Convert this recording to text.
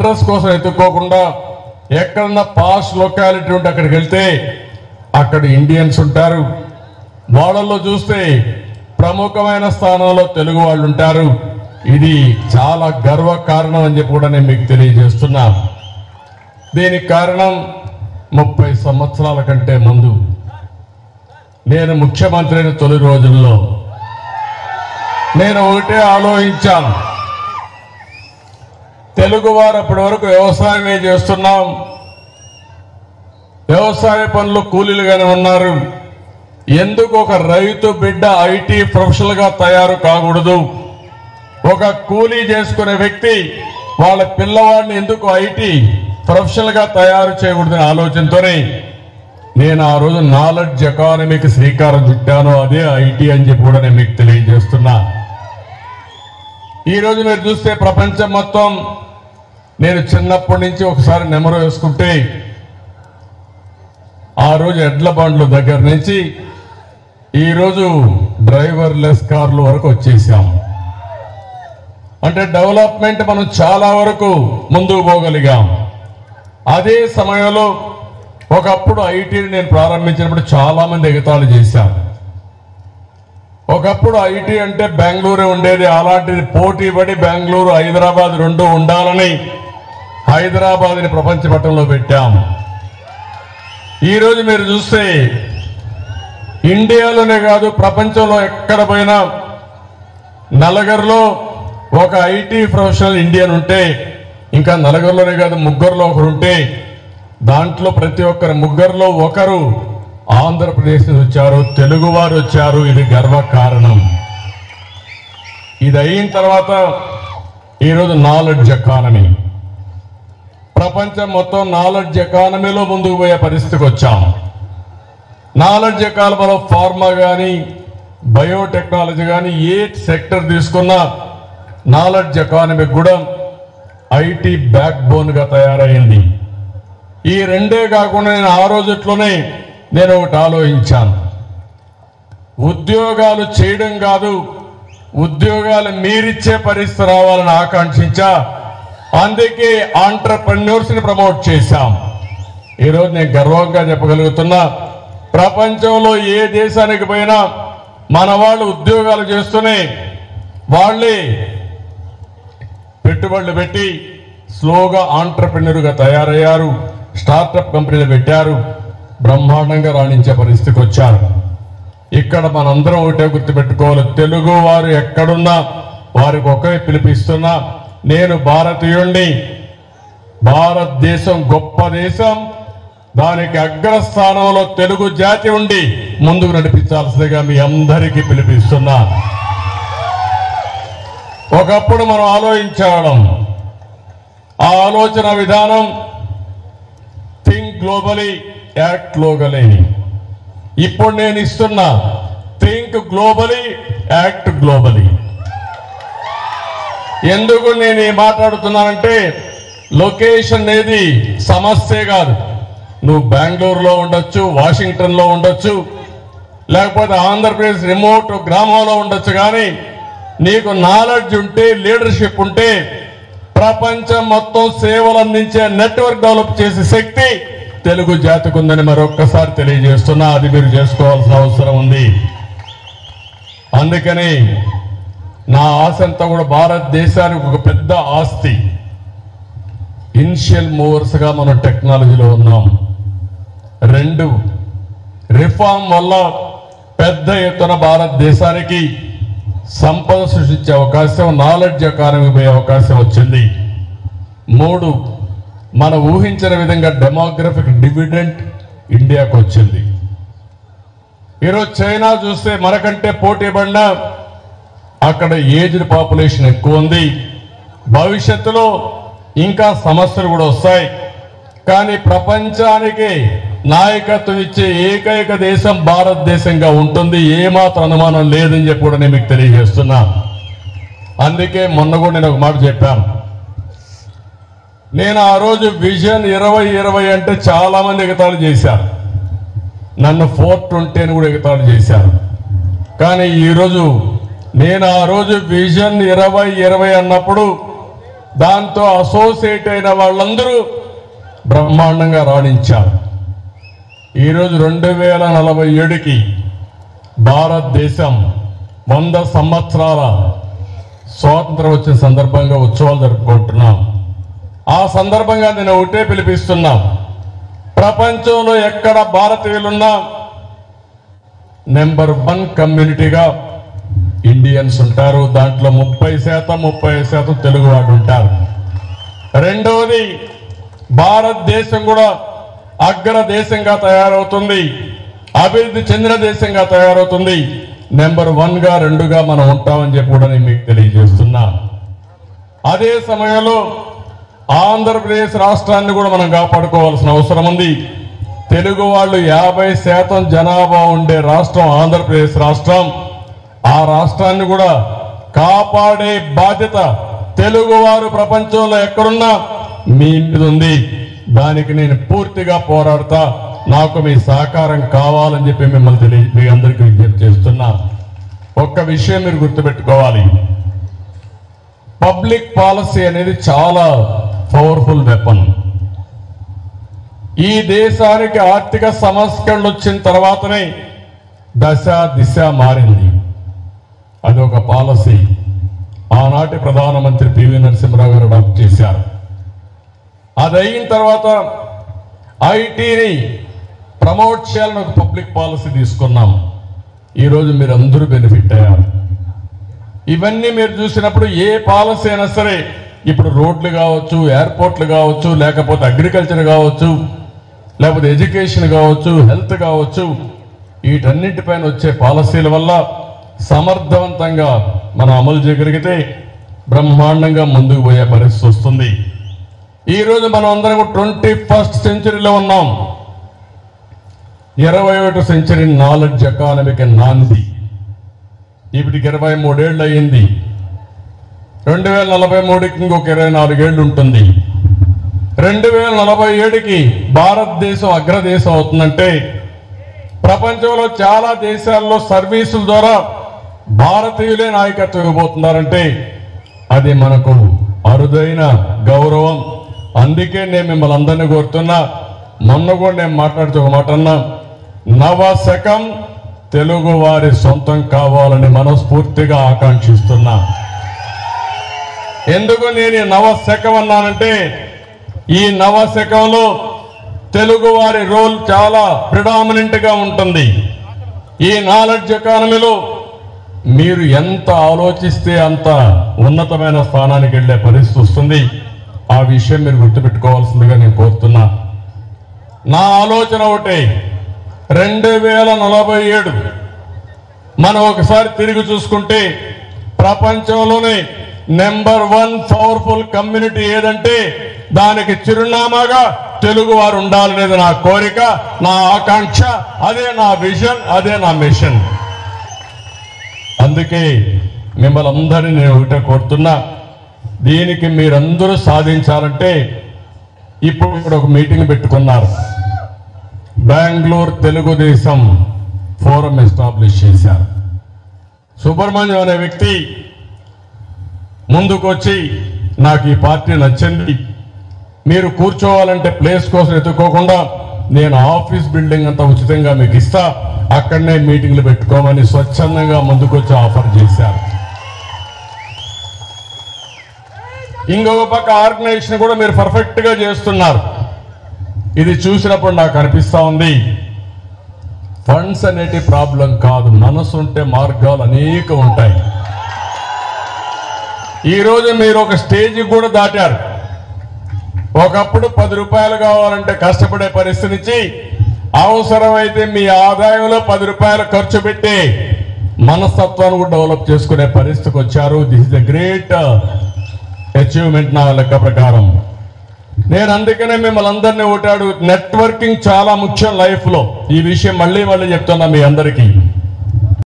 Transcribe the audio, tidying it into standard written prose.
Address కోసం ఎత్తుక్కోకుండా ఎక్కడన్నా pass locality ఉంటే అక్కడికి వెళ్తే అక్కడ ఇండియన్స్ ఉంటారు. వాళ్ళల్లో చూస్తే ప్రముఖమైన స్థానంలో తెలుగు వాళ్ళు ఉంటారు. ఇది చాలా గర్వకారణం అని చెప్పి కూడా నేను మీకు తెలియజేస్తున్నా. దీనికి కారణం 30 సంవత్సరాల కంటే ముందు నేను ముఖ్యమంత్రి అయిన తొలి రోజుల్లో నేను ఒకటే ఆలోచించాను. తెలుగువారు అప్పటి వరకు వ్యవసాయమే చేస్తున్నాం, వ్యవసాయ పనులు కూలీలుగానే ఉన్నారు. ఎందుకు ఒక రైతు బిడ్డ ఐటీ ప్రొఫెషనల్ గా తయారు కాకూడదు? ఒక కూలీ చేసుకునే వ్యక్తి వాళ్ళ పిల్లవాడిని ఎందుకు ఐటీ ప్రొఫెషనల్ గా తయారు చేయకూడదనే ఆలోచనతోనే నేను ఆ రోజు నాలెడ్జ్ ఎకానమీకి శ్రీకారం చుట్టాను. అదే ఐటీ అని చెప్పి కూడా నేను మీకు తెలియజేస్తున్నా. ఈ రోజు మీరు చూస్తే ప్రపంచం మొత్తం, నేను చిన్నప్పటి నుంచి ఒకసారి నెమరు వేసుకుంటే ఆ రోజు ఎడ్ల బండ్ల దగ్గర నుంచి ఈరోజు డ్రైవర్ లెస్ కార్ల వరకు వచ్చేసాం. అంటే డెవలప్మెంట్ మనం చాలా వరకు ముందుకు పోగలిగాం. అదే సమయంలో ఒకప్పుడు ఐటీని నేను ప్రారంభించినప్పుడు చాలా మంది ఎగతాళి చేశారు. ఒకప్పుడు ఐటీ అంటే బెంగళూరు ఉండేది, అలాంటిది పోటీ పడి బెంగళూరు హైదరాబాద్ రెండు ఉండాలని హైదరాబాద్ని ప్రపంచ పటంలో పెట్టాం. ఈరోజు మీరు చూస్తే ఇండియాలోనే కాదు ప్రపంచంలో ఎక్కడ పోయినా నలుగురిలో ఒక ఐటీ ప్రొఫెషనల్ ఇండియన్ ఉంటే, ఇంకా నలుగురిలోనే కాదు ముగ్గురులో ఒకరు ఉంటే, దాంట్లో ప్రతి ఒక్కరు ముగ్గురులో ఒకరు ఆంధ్రప్రదేశ్ నుంచి వచ్చారు, తెలుగువారు వచ్చారు. ఇది గర్వకారణం. ఇది అయిన తర్వాత ఈరోజు నాలెడ్జ్ ఎకానమీ, ప్రపంచం మొత్తం నాలెడ్జ్ ఎకానమీలో ముందుకు పోయే పరిస్థితికి వచ్చాం. నాలెడ్జ్ ఎకానమీలో ఫార్మా కానీ బయోటెక్నాలజీ కానీ ఏ సెక్టర్ తీసుకున్నా నాలెడ్జ్ ఎకానమీ కూడా ఐటీ బ్యాక్ బోన్ గా తయారైంది. ఈ రెండే కాకుండా నేను ఆ రోజుట్లోనే నేను ఒకటి ఆలోచించాను. ఉద్యోగాలు చేయడం కాదు, ఉద్యోగాలు మీరిచ్చే పరిస్థితి రావాలని ఆకాంక్షించా. అందుకే ఆంటర్‌ప్రెన్యూర్స్ ని ప్రమోట్ చేశాం. ఈరోజు నేను గర్వంగా చెప్పగలుగుతున్నా, ప్రపంచంలో ఏ దేశానికి పోయినా మన వాళ్ళు ఉద్యోగాలు చేస్తూనే వాళ్ళే పెట్టుబడులు పెట్టి స్లోగా ఆంటర్‌ప్రెన్యూర్గా తయారయ్యారు, స్టార్టప్ కంపెనీలు పెట్టారు, బ్రహ్మాండంగా రాణించే పరిస్థితికి వచ్చారు. ఇక్కడ మనందరం ఒకటే గుర్తుపెట్టుకోవాలి, తెలుగు వారు ఎక్కడున్నా వారికి ఒకే పిలిపిస్తున్నా. నేను భారతీయుణ్ణి, భారతదేశం గొప్ప దేశం, దానికి అగ్రస్థానంలో తెలుగు జాతి ఉండి ముందుకు నడిపించాల్సిందిగా మీ అందరికీ పిలిపిస్తున్నా. ఒకప్పుడు మనం ఆలోచించడం, ఆ ఆలోచన విధానం థింక్ గ్లోబలీ యాక్ట్ లోకలీ. ఇప్పుడు నేను ఇస్తున్నా థింక్ గ్లోబలీ యాక్ట్ గ్లోబలీ. ఎందుకు నేను మాట్లాడుతున్నానంటే, లొకేషన్ అనేది సమస్యే కాదు. నువ్వు బెంగళూరులో ఉండొచ్చు, వాషింగ్టన్లో ఉండొచ్చు, లేకపోతే ఆంధ్రప్రదేశ్ రిమోట్ గ్రామంలో ఉండొచ్చు, కానీ నీకు నాలెడ్జ్ ఉంటే, లీడర్షిప్ ఉంటే ప్రపంచం మొత్తం సేవలు అందించే నెట్వర్క్ డెవలప్ చేసే శక్తి తెలుగు జాతికి ఉందని మరొక్కసారి తెలియజేస్తున్నా. అది మీరు చేసుకోవాల్సిన అవసరం ఉంది. అందుకని నా ఆశ అంతా కూడా భారతదేశానికి ఒక పెద్ద ఆస్తి. ఇనిషియల్ మూవర్స్ గా మనం టెక్నాలజీలో ఉన్నాం. 2, రిఫార్మ్ వల్ల పెద్ద ఎత్తున భారతదేశానికి సంపద సృష్టించే అవకాశం, నాలెడ్జ్ ఎకానమీ పోయే అవకాశం వచ్చింది. 3, మనం ఊహించిన విధంగా డెమోగ్రఫిక్ డివిడెంట్ ఇండియాకు వచ్చింది. ఈరోజు చైనా చూస్తే మనకంటే పోటీ పడినా అక్కడ ఏజ్డ్ పాపులేషన్ ఎక్కువ ఉంది. భవిష్యత్తులో ఇంకా సమస్యలు కూడా వస్తాయి. కానీ ప్రపంచానికి నాయకత్వం ఇచ్చే ఏకైక దేశం భారతదేశంగా ఉంటుంది, ఏమాత్రం అనుమానం లేదని చెప్పి కూడా నేను మీకు తెలియజేస్తున్నా. అందుకే మొన్న కూడా నేను ఒక మాట చెప్పాను. నేను ఆ రోజు విజన్ 2020 అంటే చాలా మంది ఎగతాళి చేశారు, నన్ను 420 అని కూడా ఎగతాళి చేశారు. కానీ ఈరోజు నేను ఆ రోజు విజన్ 2020 అన్నప్పుడు దాంతో అసోసియేట్ అయిన వాళ్ళందరూ బ్రహ్మాండంగా రాణించారు. ఈరోజు 2047కి భారతదేశం 100 సంవత్సరాల స్వాతంత్రం వచ్చిన సందర్భంగా ఉత్సవాలు జరుపుకుంటున్నాం. ఆ సందర్భంగా నేను ఒకటే పిలిపిస్తున్నా, ప్రపంచంలో ఎక్కడ భారతీయులున్నా నెంబర్ 1 కమ్యూనిటీగా ఇండియన్స్ ఉంటారు. దాంట్లో 30% తెలుగు వాళ్ళు ఉంటారు. రెండవది, భారతదేశం కూడా అగ్ర దేశంగా తయారవుతుంది, అభివృద్ధి చెందిన దేశంగా తయారవుతుంది. నెంబర్ 1గా 2గా మనం ఉంటామని చెప్పి కూడా నేను మీకు తెలియజేస్తున్నా. అదే సమయంలో ఆంధ్రప్రదేశ్ రాష్ట్రాన్ని కూడా మనం కాపాడుకోవాల్సిన అవసరం ఉంది. తెలుగు వాళ్ళు 50% జనాభా ఉండే రాష్ట్రం ఆంధ్రప్రదేశ్ రాష్ట్రం. ఆ రాష్ట్రాన్ని కూడా కాపాడే బాధ్యత తెలుగువారు ప్రపంచంలో ఎక్కడున్నా మీ మీద ఉంది. దానికి నేను పూర్తిగా పోరాడతా. నాకు మీ సహకారం కావాలని చెప్పి మిమ్మల్ని మీ అందరికీ విజ్ఞప్తి చేస్తున్నా. ఒక్క విషయం మీరు గుర్తుపెట్టుకోవాలి, పబ్లిక్ పాలసీ అనేది చాలా పవర్ఫుల్ వెపన్. ఈ దేశానికి ఆర్థిక సంస్కరణలు వచ్చిన తర్వాతనే దశ దిశ మారింది. అది ఒక పాలసీ ఆనాటి ప్రధానమంత్రి పివి నరసింహరావు గారు అడాప్ట్ చేశారు. అది అయిన తర్వాత ఐటీని ప్రమోట్ చేయాలని ఒక పబ్లిక్ పాలసీ తీసుకున్నాం. ఈరోజు మీరు అందరూ బెనిఫిట్ అయ్యారు. ఇవన్నీ మీరు చూసినప్పుడు ఏ పాలసీ అయినా సరే, ఇప్పుడు రోడ్లు కావచ్చు, ఎయిర్పోర్ట్లు కావచ్చు, లేకపోతే అగ్రికల్చర్ కావచ్చు, లేకపోతే ఎడ్యుకేషన్ కావచ్చు, హెల్త్ కావచ్చు, వీటన్నిటిపైన వచ్చే పాలసీల వల్ల సమర్థవంతంగా మనం అమలు చేయగలిగితే బ్రహ్మాండంగా ముందుకు పోయే పరిస్థితి వస్తుంది. ఈరోజు మనం అందరం 21st సెంచరీలో ఉన్నాం. 21వ సెంచరీ నాలెడ్జ్ ఎకానమీకి నాంది. ఇప్పటికి 23 ఏళ్ళు అయ్యింది. 2043కి ఇంకొక 24 ఏళ్ళు ఉంటుంది. 2047కి భారతదేశం అగ్రదేశం అవుతుందంటే, ప్రపంచంలో చాలా దేశాల్లో సర్వీసుల ద్వారా భారతీయులే నాయకత్వం ఇవ్వబోతున్నారంటే అది మనకు అరుదైన గౌరవం. అందుకే నేను మిమ్మల్ని అందరినీ కోరుతున్నా. మొన్న కూడా నేను మాట్లాడుతూ ఒక మాట అన్నా, నవశకం తెలుగు వారి సొంతం కావాలని మనస్ఫూర్తిగా ఆకాంక్షిస్తున్నా. ఎందుకు నేను ఈ నవశకం అన్నానంటే, ఈ నవశకంలో తెలుగు వారి రోల్ చాలా ప్రిడామినెంట్ గా ఉంటుంది. ఈ నాలెడ్జ్ ఎకానమీలో మీరు ఎంత ఆలోచిస్తే అంత ఉన్నతమైన స్థానానికి వెళ్లే పరిస్థితి వస్తుంది. ఆ విషయం మీరు గుర్తుపెట్టుకోవాల్సిందిగా నేను కోరుతున్నా. నా ఆలోచన ఒకటే, 2047 మనం ఒకసారి తిరిగి చూసుకుంటే ప్రపంచంలోనే నెంబర్ 1 పవర్ఫుల్ కమ్యూనిటీ ఏదంటే దానికి చిరునామాగా తెలుగు వారు ఉండాలనేది నా కోరిక, నా ఆకాంక్ష. అదే నా విజన్, అదే నా మిషన్. అందుకే మిమ్మల్ని అందరినీ నేను ఒకటే కోరుతున్నా, దీనికి మీరందరూ సాధించాలంటే ఇప్పుడు ఇక్కడ ఒక మీటింగ్ పెట్టుకున్నారు. బెంగళూరు తెలుగుదేశం ఫోరం ఎస్టాబ్లిష్ చేశారు. సుబ్రహ్మణ్యం అనే వ్యక్తి ముందుకు వచ్చి, నాకు ఈ పార్టీ నచ్చింది, మీరు కూర్చోవాలంటే ప్లేస్ కోసం ఎత్తుకోకుండా నేను ఆఫీస్ బిల్డింగ్ అంతా ఉచితంగా మీకు ఇస్తా, అక్కడనే మీటింగ్లు పెట్టుకోమని స్వచ్ఛందంగా ముందుకొచ్చి ఆఫర్ చేశారు. ఇంకొక పక్క ఆర్గనైజేషన్ కూడా మీరు పర్ఫెక్ట్ గా చేస్తున్నారు. ఇది చూసినప్పుడు నాకు అనిపిస్తా ఉంది, ఫండ్స్ అనేటి ప్రాబ్లం కాదు, మనసు ఉంటే మార్గాలు అనేక ఉంటాయి. ఈరోజు మీరు ఒక స్టేజ్ కూడా దాటారు. ఒకప్పుడు 10 రూపాయలు కావాలంటే కష్టపడే పరిస్థితి నుంచి అవసరమైతే మీ ఆదాయంలో 10 రూపాయలు ఖర్చు పెట్టి మనస్తత్వాన్ని కూడా డెవలప్ చేసుకునే పరిస్థితికి వచ్చారు. This is the great achievement నా లెక్క ప్రకారం. నేను అందుకనే మిమ్మల్ని అందరినీ ఓటాడు, నెట్వర్కింగ్ చాలా ముఖ్యం లైఫ్ లో. ఈ విషయం మళ్ళీ చెప్తున్నా మీ అందరికీ.